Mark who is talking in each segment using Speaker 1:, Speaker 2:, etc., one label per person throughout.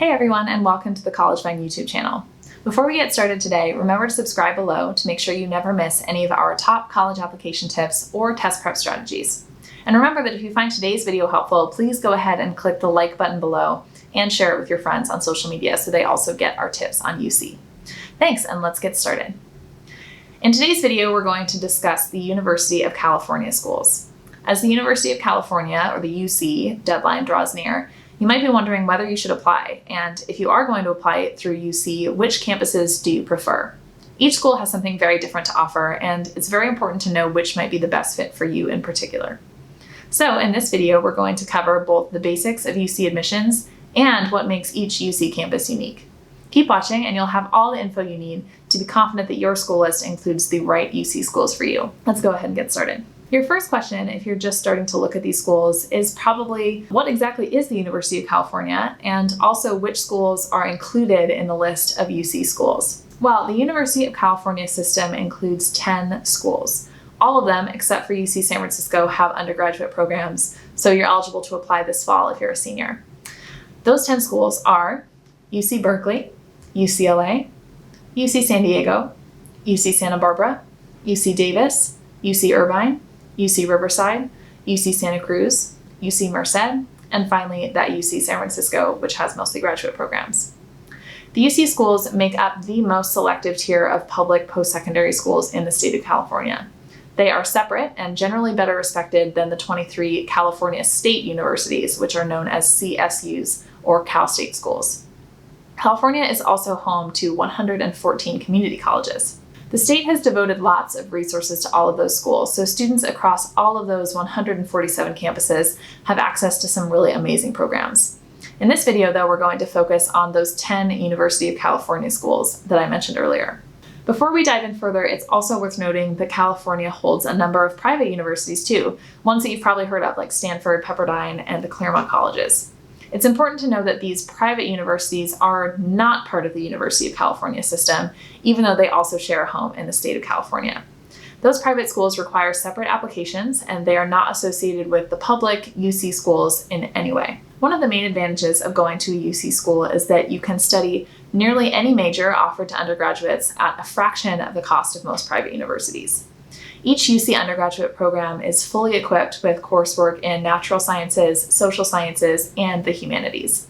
Speaker 1: Hey everyone, and welcome to the College Vine YouTube channel. Before we get started today, remember to subscribe below to make sure you never miss any of our top college application tips or test prep strategies. And remember that if you find today's video helpful, please go ahead and click the like button below and share it with your friends on social media so they also get our tips on UC. Thanks, and let's get started. In today's video, we're going to discuss the University of California schools. As the University of California, or the UC, deadline draws near, you might be wondering whether you should apply, and if you are going to apply through UC, which campuses do you prefer? Each school has something very different to offer, and it's very important to know which might be the best fit for you in particular. So in this video, we're going to cover both the basics of UC admissions and what makes each UC campus unique. Keep watching and you'll have all the info you need to be confident that your school list includes the right UC schools for you. Let's go ahead and get started. Your first question, if you're just starting to look at these schools, is probably what exactly is the University of California, and also which schools are included in the list of UC schools. Well, the University of California system includes 10 schools. All of them, except for UC San Francisco, have undergraduate programs, so you're eligible to apply this fall if you're a senior. Those 10 schools are UC Berkeley, UCLA, UC San Diego, UC Santa Barbara, UC Davis, UC Irvine, UC Riverside, UC Santa Cruz, UC Merced, and finally that UC San Francisco, which has mostly graduate programs. The UC schools make up the most selective tier of public post-secondary schools in the state of California. They are separate and generally better respected than the 23 California state universities, which are known as CSUs, or Cal State schools. California is also home to 114 community colleges. The state has devoted lots of resources to all of those schools, so students across all of those 147 campuses have access to some really amazing programs. In this video, though, we're going to focus on those 10 University of California schools that I mentioned earlier. Before we dive in further, it's also worth noting that California holds a number of private universities too, ones that you've probably heard of like Stanford, Pepperdine, and the Claremont colleges. It's important to know that these private universities are not part of the University of California system, even though they also share a home in the state of California. Those private schools require separate applications, and they are not associated with the public UC schools in any way. One of the main advantages of going to a UC school is that you can study nearly any major offered to undergraduates at a fraction of the cost of most private universities. Each UC undergraduate program is fully equipped with coursework in natural sciences, social sciences, and the humanities.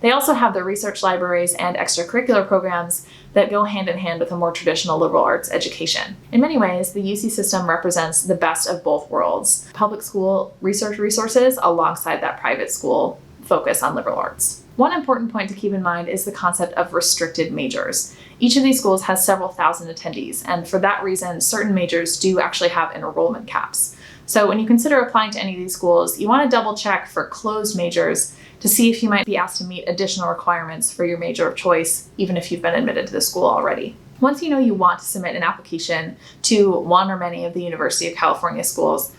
Speaker 1: They also have the research libraries and extracurricular programs that go hand in hand with a more traditional liberal arts education. In many ways, the UC system represents the best of both worlds: public school research resources alongside that private school focus on liberal arts. One important point to keep in mind is the concept of restricted majors. Each of these schools has several thousand attendees, and for that reason, certain majors do actually have enrollment caps. So when you consider applying to any of these schools, you want to double check for closed majors to see if you might be asked to meet additional requirements for your major of choice, even if you've been admitted to the school already. Once you know you want to submit an application to one or many of the University of California schools,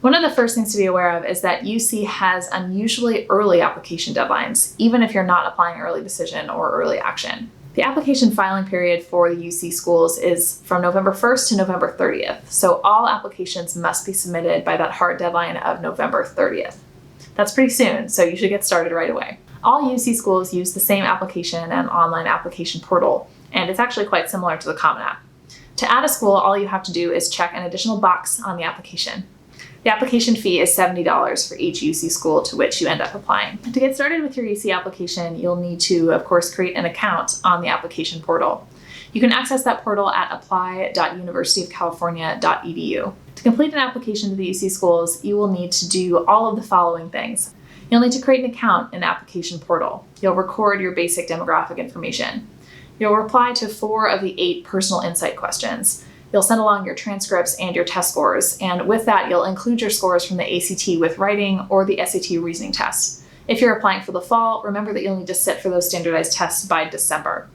Speaker 1: one of the first things to be aware of is that UC has unusually early application deadlines, even if you're not applying early decision or early action. The application filing period for the UC schools is from November 1st to November 30th, so all applications must be submitted by that hard deadline of November 30th. That's pretty soon, so you should get started right away. All UC schools use the same application and online application portal, and it's actually quite similar to the Common App. To add a school, all you have to do is check an additional box on the application. The application fee is $70 for each UC school to which you end up applying. To get started with your UC application, you'll need to, of course, create an account on the application portal. You can access that portal at apply.universityofcalifornia.edu. To complete an application to the UC schools, you will need to do all of the following things. You'll need to create an account in the application portal. You'll record your basic demographic information. You'll reply to 4 of the 8 personal insight questions. You'll send along your transcripts and your test scores, and with that, you'll include your scores from the ACT with writing or the SAT reasoning test. If you're applying for the fall, remember that you'll need to sit for those standardized tests by December.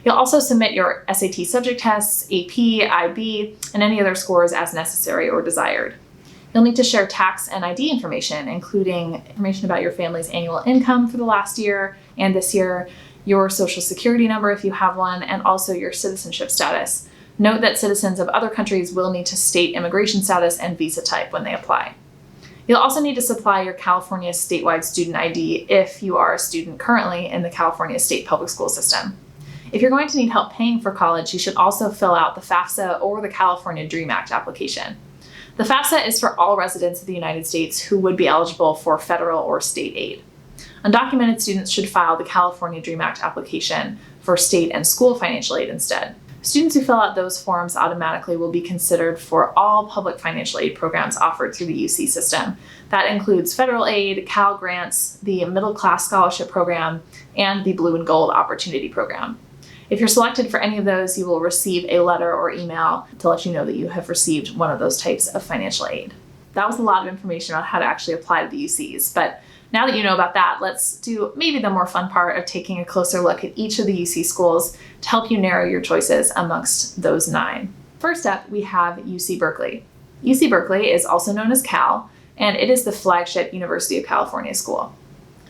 Speaker 1: You'll also submit your SAT subject tests, AP, IB, and any other scores as necessary or desired. You'll need to share tax and ID information, including information about your family's annual income for the last year and this year, your social security number if you have one, and also your citizenship status. Note that citizens of other countries will need to state immigration status and visa type when they apply. You'll also need to supply your California statewide student ID if you are a student currently in the California state public school system. If you're going to need help paying for college, you should also fill out the FAFSA or the California DREAM Act application. The FAFSA is for all residents of the United States who would be eligible for federal or state aid. Undocumented students should file the California DREAM Act application for state and school financial aid instead. Students who fill out those forms automatically will be considered for all public financial aid programs offered through the UC system. That includes federal aid, Cal Grants, the Middle Class Scholarship Program, and the Blue and Gold Opportunity Program. If you're selected for any of those, you will receive a letter or email to let you know that you have received one of those types of financial aid. That was a lot of information about how to actually apply to the UCs, but now that you know about that, let's do maybe the more fun part of taking a closer look at each of the UC schools to help you narrow your choices amongst those 9. First up, we have UC Berkeley. UC Berkeley is also known as Cal, and it is the flagship University of California school.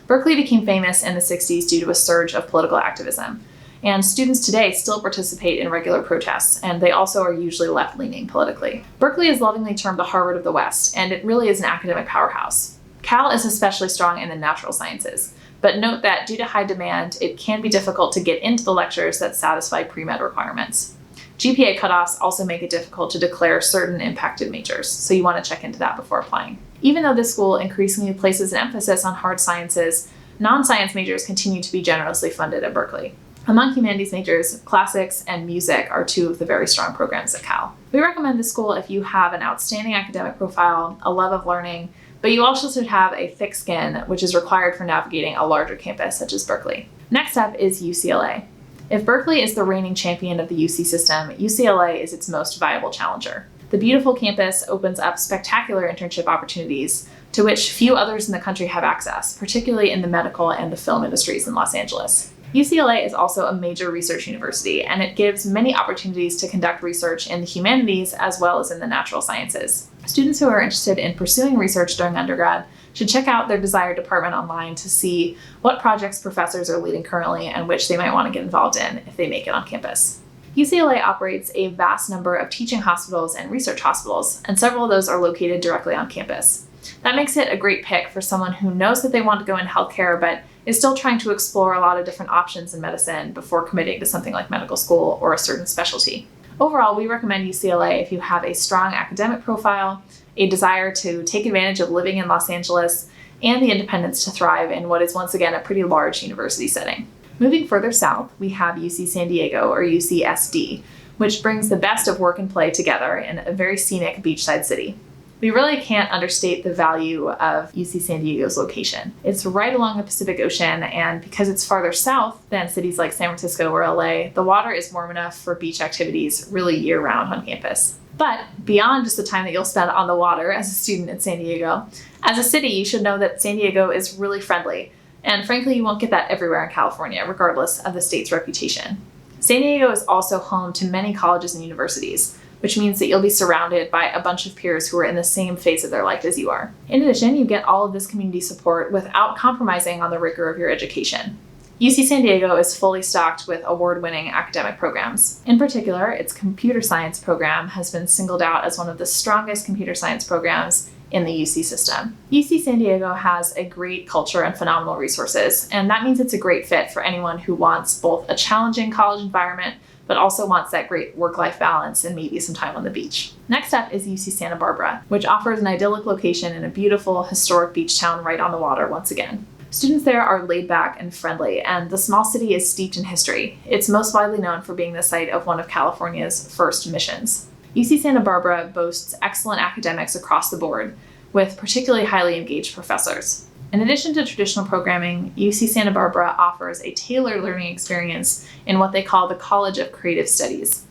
Speaker 1: Berkeley became famous in the 60s due to a surge of political activism, and students today still participate in regular protests, and they also are usually left-leaning politically. Berkeley is lovingly termed the Harvard of the West, and it really is an academic powerhouse. Cal is especially strong in the natural sciences, but note that due to high demand, it can be difficult to get into the lectures that satisfy pre-med requirements. GPA cutoffs also make it difficult to declare certain impacted majors, so you want to check into that before applying. Even though this school increasingly places an emphasis on hard sciences, non-science majors continue to be generously funded at Berkeley. Among humanities majors, classics and music are 2 of the very strong programs at Cal. We recommend this school if you have an outstanding academic profile, a love of learning, but you also should have a thick skin, which is required for navigating a larger campus such as Berkeley. Next up is UCLA. If Berkeley is the reigning champion of the UC system, UCLA is its most viable challenger. The beautiful campus opens up spectacular internship opportunities to which few others in the country have access, particularly in the medical and the film industries in Los Angeles. UCLA is also a major research university, and it gives many opportunities to conduct research in the humanities as well as in the natural sciences. Students who are interested in pursuing research during undergrad should check out their desired department online to see what projects professors are leading currently and which they might want to get involved in if they make it on campus. UCLA operates a vast number of teaching hospitals and research hospitals, and several of those are located directly on campus. That makes it a great pick for someone who knows that they want to go into healthcare but is still trying to explore a lot of different options in medicine before committing to something like medical school or a certain specialty. Overall, we recommend UCLA if you have a strong academic profile, a desire to take advantage of living in Los Angeles, and the independence to thrive in what is once again a pretty large university setting. Moving further south, we have UC San Diego, or UCSD, which brings the best of work and play together in a very scenic beachside city. We really can't understate the value of UC San Diego's location. It's right along the Pacific Ocean, and because it's farther south than cities like San Francisco or LA, the water is warm enough for beach activities really year-round on campus. But beyond just the time that you'll spend on the water as a student in San Diego, as a city, you should know that San Diego is really friendly, and frankly, you won't get that everywhere in California, regardless of the state's reputation. San Diego is also home to many colleges and universities, which means that you'll be surrounded by a bunch of peers who are in the same phase of their life as you are. In addition, you get all of this community support without compromising on the rigor of your education. UC San Diego is fully stocked with award-winning academic programs. In particular, its computer science program has been singled out as one of the strongest computer science programs in the UC system. UC San Diego has a great culture and phenomenal resources, and that means it's a great fit for anyone who wants both a challenging college environment but also wants that great work-life balance and maybe some time on the beach. Next up is UC Santa Barbara, which offers an idyllic location in a beautiful, historic beach town right on the water once again. Students there are laid back and friendly, and the small city is steeped in history. It's most widely known for being the site of one of California's first missions. UC Santa Barbara boasts excellent academics across the board, with particularly highly engaged professors. In addition to traditional programming, UC Santa Barbara offers a tailored learning experience in what they call the College of Creative Studies.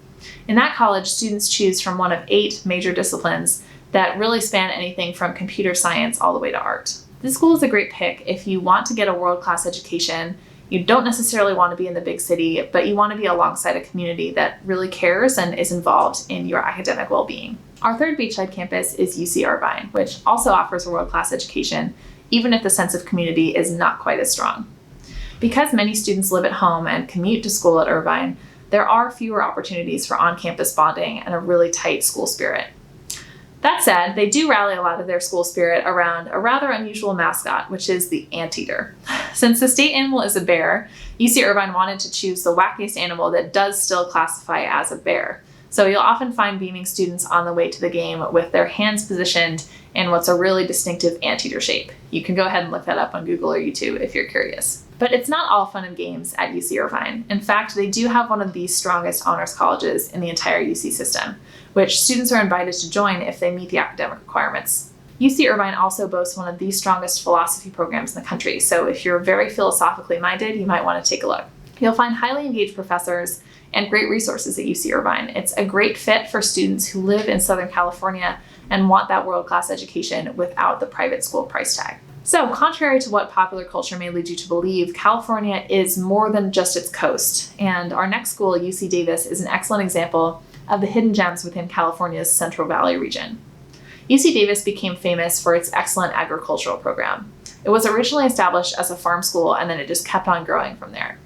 Speaker 1: In that college, students choose from one of 8 major disciplines that really span anything from computer science all the way to art. This school is a great pick if you want to get a world-class education, you don't necessarily want to be in the big city, but you want to be alongside a community that really cares and is involved in your academic well-being. Our third beachside campus is UC Irvine, which also offers a world-class education, even if the sense of community is not quite as strong. Because many students live at home and commute to school at Irvine, there are fewer opportunities for on-campus bonding and a really tight school spirit. That said, they do rally a lot of their school spirit around a rather unusual mascot, which is the anteater. Since the state animal is a bear, UC Irvine wanted to choose the wackiest animal that does still classify as a bear. So you'll often find beaming students on the way to the game with their hands positioned in what's a really distinctive anteater shape. You can go ahead and look that up on Google or YouTube if you're curious. But it's not all fun and games at UC Irvine. In fact, they do have one of the strongest honors colleges in the entire UC system, which students are invited to join if they meet the academic requirements. UC Irvine also boasts one of the strongest philosophy programs in the country, so if you're very philosophically minded, you might want to take a look. You'll find highly engaged professors and great resources at UC Irvine. It's a great fit for students who live in Southern California and want that world-class education without the private school price tag. So, contrary to what popular culture may lead you to believe, California is more than just its coast, and our next school, UC Davis, is an excellent example of the hidden gems within California's Central Valley region. UC Davis became famous for its excellent agricultural program. It was originally established as a farm school, and then it just kept on growing from there.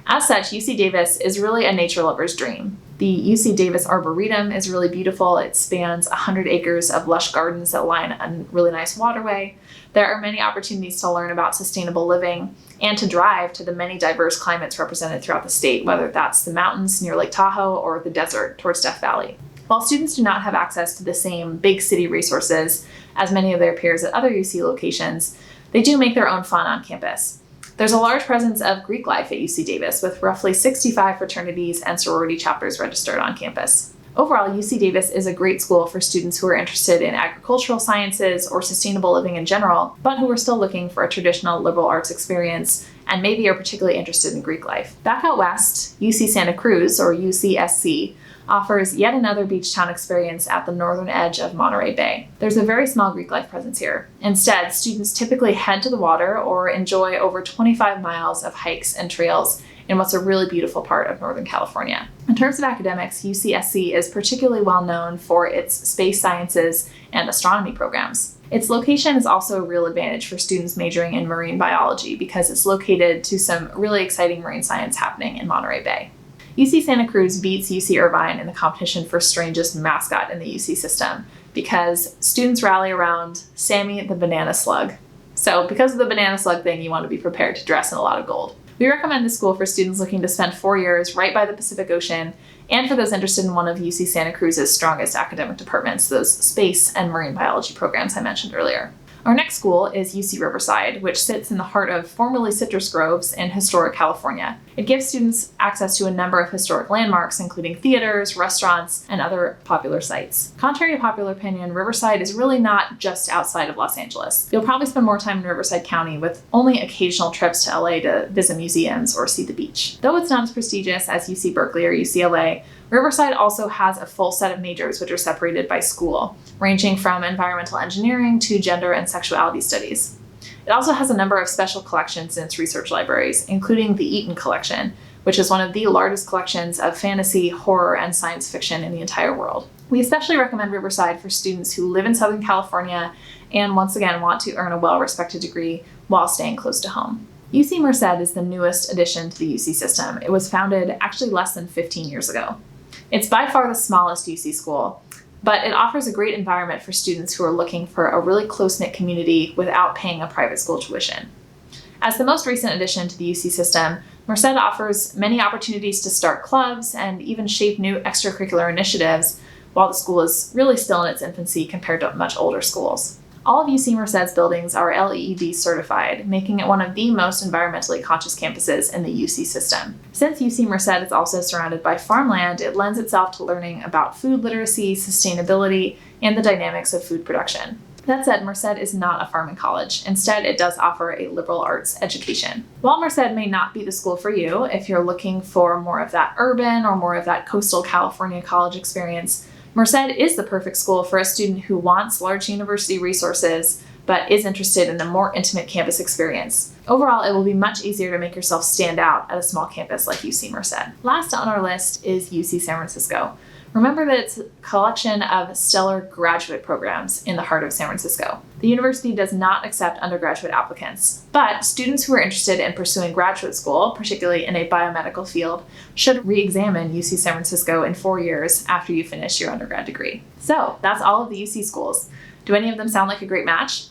Speaker 1: As such, UC Davis is really a nature lover's dream. The UC Davis Arboretum is really beautiful. It spans 100 acres of lush gardens that line a really nice waterway. There are many opportunities to learn about sustainable living and to drive to the many diverse climates represented throughout the state, whether that's the mountains near Lake Tahoe or the desert towards Death Valley. While students do not have access to the same big city resources as many of their peers at other UC locations, they do make their own fun on campus. There's a large presence of Greek life at UC Davis, with roughly 65 fraternities and sorority chapters registered on campus. Overall, UC Davis is a great school for students who are interested in agricultural sciences or sustainable living in general, but who are still looking for a traditional liberal arts experience and maybe are particularly interested in Greek life. Back out west, UC Santa Cruz, or UCSC, offers yet another beach town experience at the northern edge of Monterey Bay. There's a very small Greek life presence here. Instead, students typically head to the water or enjoy over 25 miles of hikes and trails in what's a really beautiful part of Northern California. In terms of academics, UCSC is particularly well known for its space sciences and astronomy programs. Its location is also a real advantage for students majoring in marine biology because it's located to some really exciting marine science happening in Monterey Bay. UC Santa Cruz beats UC Irvine in the competition for strangest mascot in the UC system because students rally around Sammy the banana slug. So because of the banana slug thing, you want to be prepared to dress in a lot of gold. We recommend this school for students looking to spend 4 years right by the Pacific Ocean and for those interested in one of UC Santa Cruz's strongest academic departments, those space and marine biology programs I mentioned earlier. Our next school is UC Riverside, which sits in the heart of formerly citrus groves in historic California. It gives students access to a number of historic landmarks, including theaters, restaurants, and other popular sites. Contrary to popular opinion, Riverside is really not just outside of Los Angeles. You'll probably spend more time in Riverside County with only occasional trips to LA to visit museums or see the beach. Though it's not as prestigious as UC Berkeley or UCLA, Riverside also has a full set of majors which are separated by school, ranging from environmental engineering to gender and sexuality studies. It also has a number of special collections in its research libraries, including the Eaton Collection, which is one of the largest collections of fantasy, horror, and science fiction in the entire world. We especially recommend Riverside for students who live in Southern California and once again want to earn a well-respected degree while staying close to home. UC Merced is the newest addition to the UC system. It was founded actually less than 15 years ago. It's by far the smallest UC school, but it offers a great environment for students who are looking for a really close-knit community without paying a private school tuition. As the most recent addition to the UC system, Merced offers many opportunities to start clubs and even shape new extracurricular initiatives while the school is really still in its infancy compared to much older schools. All of UC Merced's buildings are LEED certified, making it one of the most environmentally conscious campuses in the UC system. Since UC Merced is also surrounded by farmland, it lends itself to learning about food literacy, sustainability, and the dynamics of food production. That said, Merced is not a farming college. Instead, it does offer a liberal arts education. While Merced may not be the school for you, if you're looking for more of that urban or more of that coastal California college experience, Merced is the perfect school for a student who wants large university resources, but is interested in a more intimate campus experience. Overall, it will be much easier to make yourself stand out at a small campus like UC Merced. Last on our list is UC San Francisco. Remember that it's a collection of stellar graduate programs in the heart of San Francisco. The university does not accept undergraduate applicants, but students who are interested in pursuing graduate school, particularly in a biomedical field, should re-examine UC San Francisco in 4 years after you finish your undergrad degree. So that's all of the UC schools. Do any of them sound like a great match?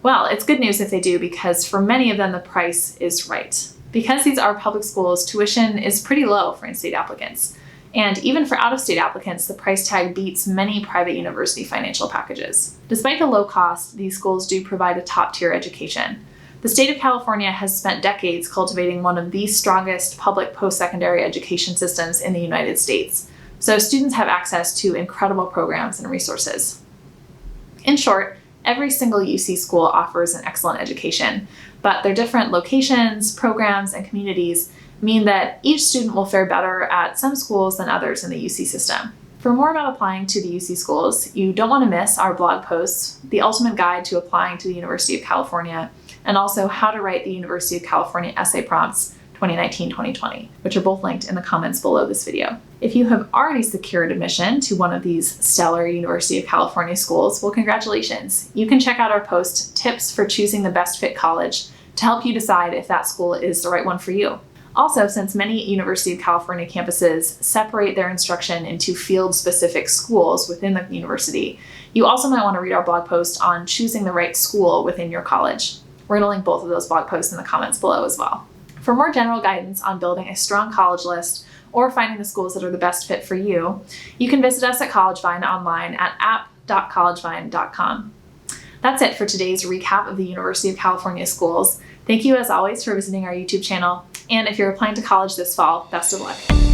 Speaker 1: Well, it's good news if they do, because for many of them the price is right. Because these are public schools, tuition is pretty low for in-state applicants. And even for out-of-state applicants, the price tag beats many private university financial packages. Despite the low cost, these schools do provide a top-tier education. The state of California has spent decades cultivating one of the strongest public post-secondary education systems in the United States, so students have access to incredible programs and resources. In short, every single UC school offers an excellent education, but their different locations, programs, and communities mean that each student will fare better at some schools than others in the UC system. For more about applying to the UC schools, you don't want to miss our blog posts, The Ultimate Guide to Applying to the University of California, and also How to Write the University of California Essay Prompts 2019-2020, which are both linked in the comments below this video. If you have already secured admission to one of these stellar University of California schools, well, congratulations. You can check out our post, Tips for Choosing the Best Fit College, to help you decide if that school is the right one for you. Also, since many University of California campuses separate their instruction into field-specific schools within the university, you also might want to read our blog post on choosing the right school within your college. We're going to link both of those blog posts in the comments below as well. For more general guidance on building a strong college list or finding the schools that are the best fit for you, you can visit us at CollegeVine online at app.collegevine.com. That's it for today's recap of the University of California schools. Thank you as always for visiting our YouTube channel, and if you're applying to college this fall, best of luck.